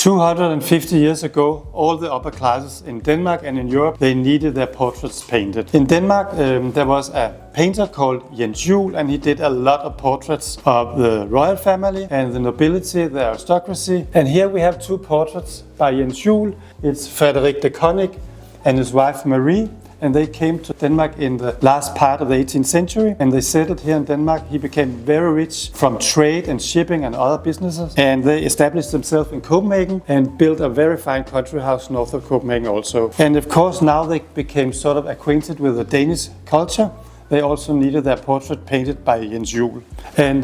250 years ago, all the upper classes in Denmark and in Europe, they needed their portraits painted. In Denmark, there was a painter called Jens Juel, and he did a lot of portraits of the royal family and the nobility, the aristocracy. And here we have two portraits by Jens Juel. It's Frédéric de Coninck and his wife Marie. And they came to Denmark in the last part of the 18th century, and they settled here in Denmark. He became very rich from trade and shipping and other businesses, and they established themselves in Copenhagen and built a very fine country house north of Copenhagen also. And of course now they became sort of acquainted with the Danish culture. They also needed their portrait painted by Jens Juel. And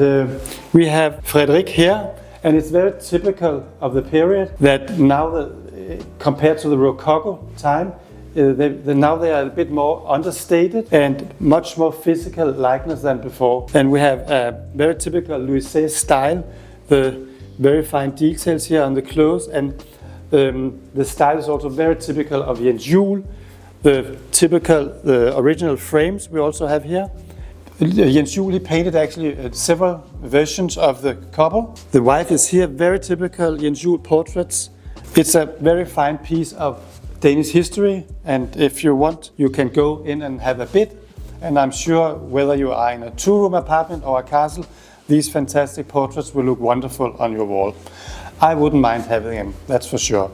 we have Frédéric here, and it's very typical of the period that now, compared to the Rococo time, now they are a bit more understated and much more physical likeness than before. And we have a very typical Louis XVI style, the very fine details here on the clothes, and the style is also very typical of Jens Juel. The typical original frames we also have here. Jens Juel, he painted actually several versions of the couple. The wife is here, very typical Jens Juel portraits. It's a very fine piece of Danish history, and if you want, you can go in and have a bit. And I'm sure whether you are in a two-room apartment or a castle, these fantastic portraits will look wonderful on your wall. I wouldn't mind having them, that's for sure.